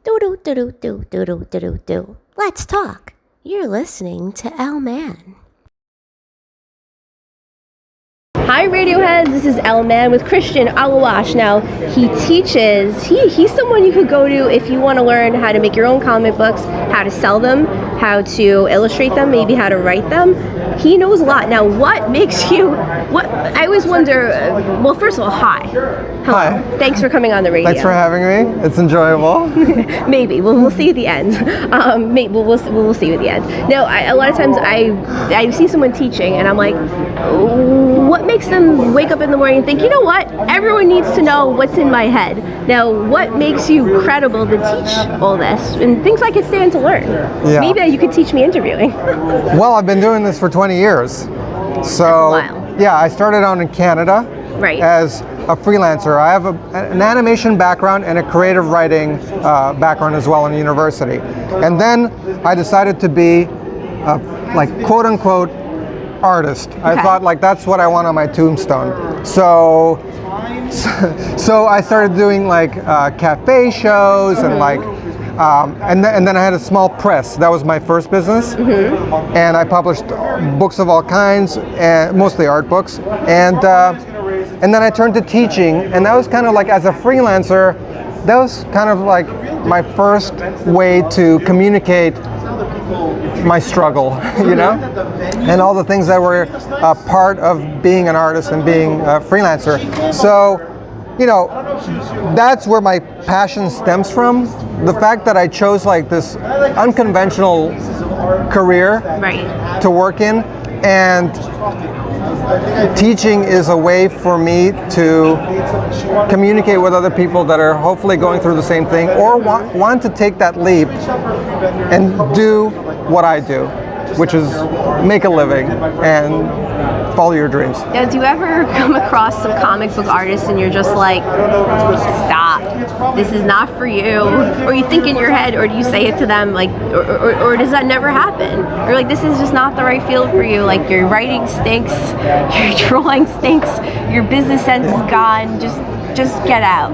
Do. Let's talk. You're listening to L Man. Hi Radioheads, this is L Man with Cristian Aluas. Now, he teaches, he's someone you could go to if you want to learn how to make your own comic books, how to sell them, how to illustrate them, maybe how to write them. He knows a lot. Now, what makes you, I always wonder, well, first of all, hi. Hello. Hi. Thaning for coming on the radio. Thanks for having me. It's enjoyable. Maybe. We'll see at the end. Maybe we'll see at the end. No, a lot of times I see someone teaching and I'm like, what makes them wake up in the morning and think, you know what, everyone needs to know what's in my head. Now, what makes you credible to teach all this and things I could stand to learn? Yeah. Maybe you could teach me interviewing. Well, I've been doing this for 20 years. So, that's a while. Yeah, I started out in Canada as a freelancer. I have an animation background and a creative writing background as well in university. And then I decided to be like quote unquote artist. Okay. I thought like that's what I want on my tombstone. So I started doing like cafe shows and like and then I had a small press. That was my first business, and I published books of all kinds, mostly art books. And then I turned to teaching, and that was kind of like as a freelancer, that was kind of like my first way to communicate my struggle, you know, and all the things that were part of being an artist and being a freelancer. So, you know, that's where my passion stems from. The fact that I chose like this unconventional career to work in, and teaching is a way for me to communicate with other people that are hopefully going through the same thing or want to take that leap and do what I do, which is make a living and follow your dreams. Now, do you ever come across some comic book artists and you're just like, stop, this is not for you? Or you think in your head, or do you say it to them, like, or does that never happen? Or like, this is just not the right field for you, like your writing stinks, your drawing stinks, your business sense is gone, just get out.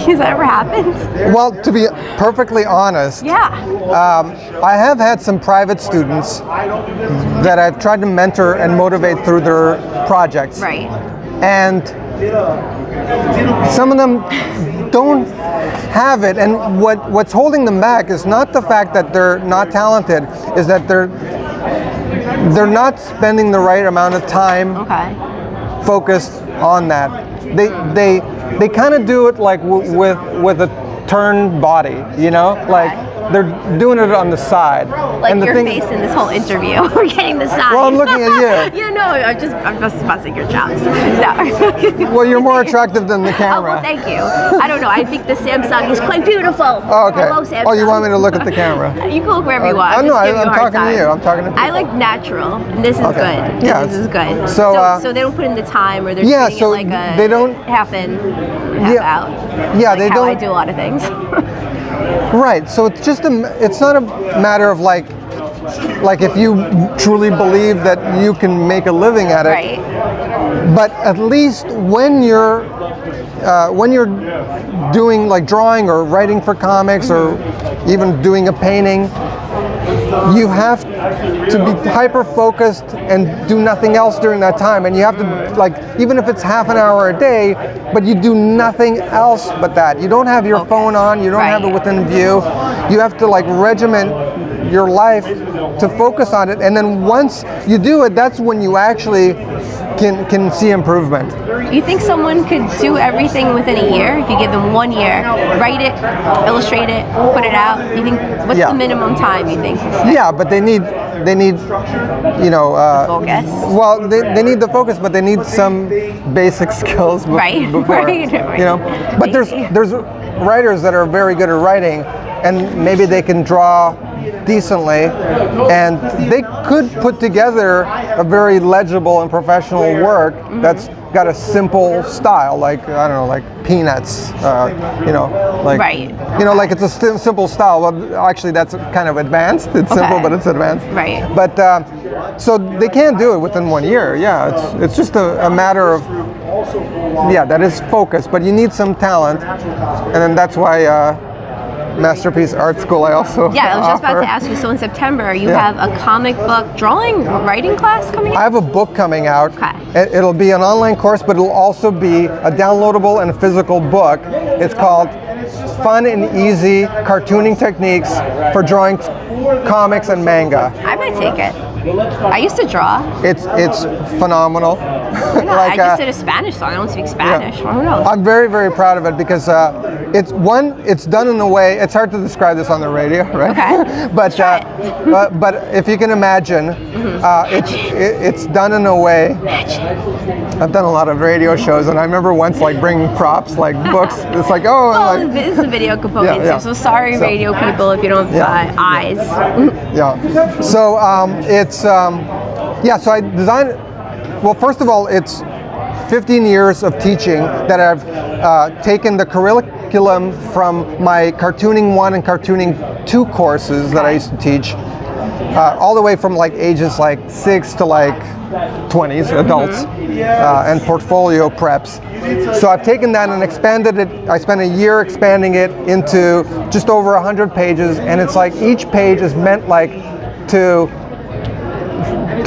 Has that ever happened? Well, to be perfectly honest, I have had some private students that I've tried to mentor and motivate through their projects. Right. And some of them don't have it, and what's holding them back is not the fact that they're not talented, is that they're not spending the right amount of time focused on that. They kind of do it like with a turned body, you know, like they're doing it on the side. Like and your face in this whole interview, we're getting the side. Well, I'm looking at you. You know, I'm just busting your chops. No. Well, you're more attractive than the camera. Oh, well, thank you. I don't know. I think the Samsung is quite beautiful. Oh, okay. Oh, you want me to look at the camera? You can look wherever you want. I'm talking to you. I'm talking to people. I like natural. This is good. Yeah, this is good. So they don't put in the time, or they're treating it like a they don't half in, half out. Yeah, like they how don't. I do a lot of things. Right. So it's just it's not a matter of like if you truly believe that you can make a living at it. Right. But at least when you're doing like drawing or writing for comics or even doing a painting, you have to be hyper focused and do nothing else during that time, and you have to, like, even if it's half an hour a day, but you do nothing else but that. You don't have your phone on, you don't have it within view. You have to like regiment your life to focus on it, and then once you do it, that's when you actually can see improvement. You think someone could do everything within a year if you give them 1 year, write it, illustrate it, put it out? You think what's the minimum time you think? Yeah, but they need you know focus. Well, they need the focus, but they need some basic skills before you know. But there's writers that are very good at writing, and maybe they can draw decently, and they could put together a very legible and professional work that's got a simple style, like I don't know, like Peanuts, you know, like you know, like it's a simple style. Well, actually, that's kind of advanced. It's simple, but it's advanced. Right. But so they can't do it within 1 year. Yeah, it's just a matter of that is focus, but you need some talent, and then that's why Masterpiece Art School, I also Yeah, I was just about offer. to ask you. So in September, you have a comic book drawing writing class coming I up? have a book coming out. Okay. It'll be an online course, but it'll also be a downloadable and a physical book. It's called Fun and Easy Cartooning Techniques for Drawing Comics and Manga. I might take it. I used to draw. It's phenomenal. I just did a Spanish song. I don't speak Spanish. Yeah. Who knows? I'm very, very proud of it because it's done in a way. It's hard to describe this on the radio, right? Okay. but if you can imagine, it's done in a way. I've done a lot of radio shows, and I remember once like bringing props, like books. It's like Well, this is a video component too, so sorry, radio people, if you don't have eyes. Yeah. So So I designed. Well, first of all, it's 15 years of teaching that I've taken the curriculum from my Cartooning 1 and Cartooning 2 courses that I used to teach, all the way from like ages like 6 to like 20s, adults, and portfolio preps. So I've taken that and expanded it. I spent a year expanding it into just over 100 pages, and it's like each page is meant like to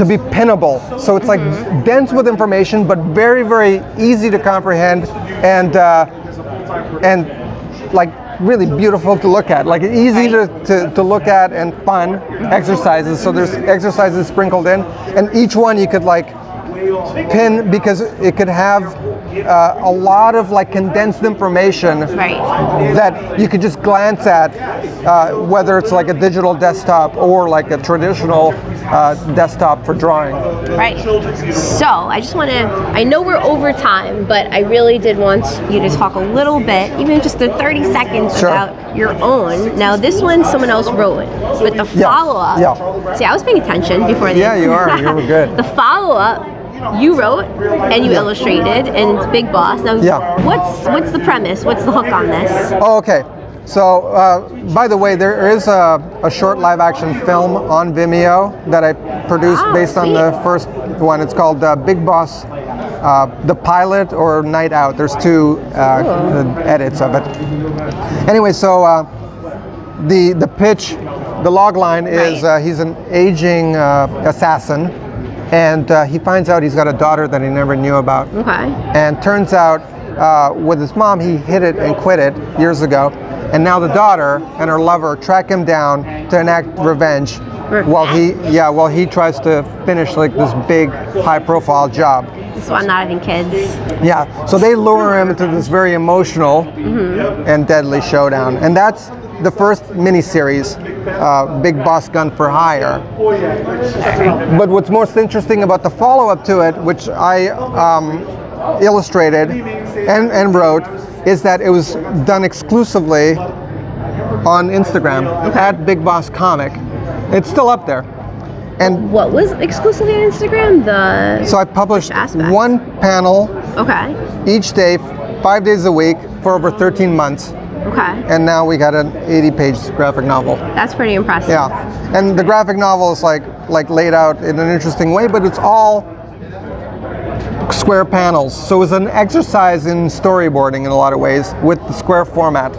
be pinnable. So it's like dense with information, but very, very easy to comprehend, and like really beautiful to look at. Like easy to look at and fun exercises. So there's exercises sprinkled in, and each one you could like pin because it could have a lot of like condensed information that you could just glance at, whether it's like a digital desktop or like a traditional desktop for drawing. Right. So I just want to, I know we're over time, but I really did want you to talk a little bit, even just the 30 seconds about your own. Now this one someone else wrote it, but the follow-up, see, I was paying attention before the you are, you were good. The follow-up you wrote and you illustrated, and it's Big Boss. Now, what's the premise? What's the hook on this? Oh, okay. So, by the way, there is a short live-action film on Vimeo that I produced based on the first one. It's called Big Boss, the pilot or Night Out. There's two edits of it. Anyway, so the pitch, the log line is he's an aging assassin, and he finds out he's got a daughter that he never knew about. Okay. And turns out with his mom, he hid it and quit it years ago. And now the daughter and her lover track him down to enact revenge while he tries to finish like this big high-profile job. So I'm not having kids. Yeah, so they lure him into this very emotional and deadly showdown. And that's the first miniseries, Big Boss Gun for Hire. But what's most interesting about the follow-up to it, which I illustrated and wrote, is that it was done exclusively on Instagram at Big Boss Comic. It's still up there. And what was exclusively on Instagram? So I published one panel each day, 5 days a week for over 13 months. Okay. And now we got an 80-page graphic novel. That's pretty impressive. Yeah. And the graphic novel is like laid out in an interesting way, but it's all square panels. So it was an exercise in storyboarding in a lot of ways with the square format.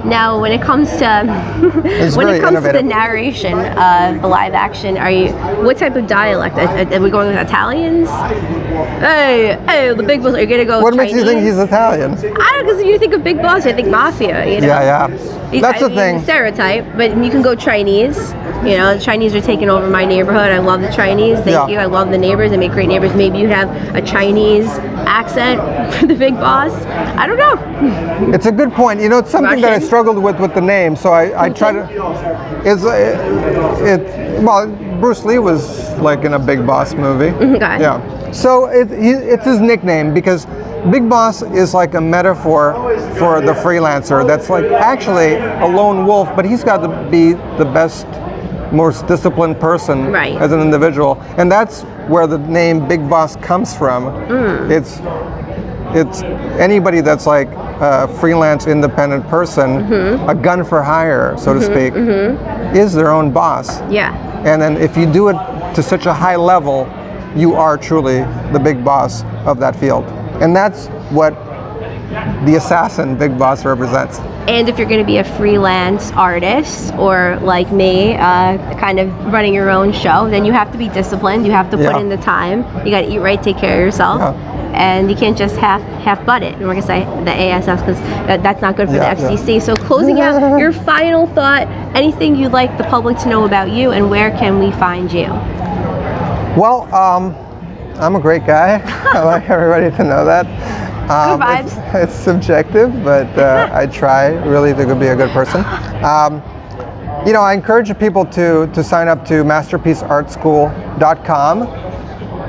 Now, when it comes to the narration of the live action, what type of dialect? Are we going with Italians? Hey, the Big Boss. Are you gonna go? What makes you think he's Italian? I don't know, because you think of Big Boss, I think mafia. You know? Yeah. That's the thing. Stereotype, but you can go Chinese. You know, the Chinese are taking over my neighborhood. I love the Chinese. Thank you. I love the neighbors. They make great neighbors. Maybe you have a Chinese accent for the Big Boss. I don't know. It's a good point. You know, it's something that I struggled with the name. So I try to. Well, Bruce Lee was like in a Big Boss movie. Okay. Yeah. So it's his nickname because Big Boss is like a metaphor for the freelancer that's like actually a lone wolf, but he's got to be the best, most disciplined person as an individual. And that's where the name Big Boss comes from. It's anybody that's like a freelance independent person, a gun for hire, so to speak, is their own boss. Yeah. And then if you do it to such a high level, you are truly the big boss of that field. And that's what the assassin Big Boss represents. And if you're going to be a freelance artist or like me, kind of running your own show, then you have to be disciplined. You have to put in the time. You got to eat right, take care of yourself. And you can't just half butt it. And we're gonna say the ASF because that's not good for the FCC. So closing out, your final thought, anything you'd like the public to know about you, and where can we find you? Well, I'm a great guy. I like everybody to know that. Good vibes. It's subjective, but I try really to be a good person. You know, I encourage people to sign up to masterpieceartschool.com.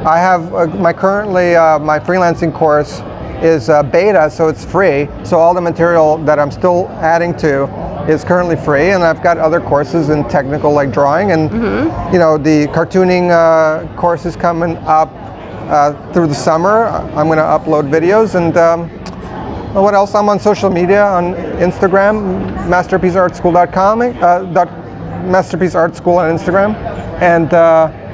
I have my freelancing course is beta, so it's free. So all the material that I'm still adding to is currently free, and I've got other courses in technical like drawing, and you know, the cartooning course is coming up through the summer. I'm going to upload videos, and what else? I'm on social media on Instagram, masterpieceartschool.com, Masterpiece Art School on Instagram,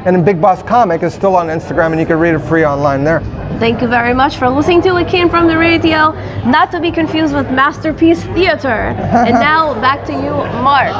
and Big Boss Comic is still on Instagram, and you can read it free online there. Thank you very much for listening to It Came From the Radio, not to be confused with Masterpiece Theater. And now back to you, Mark.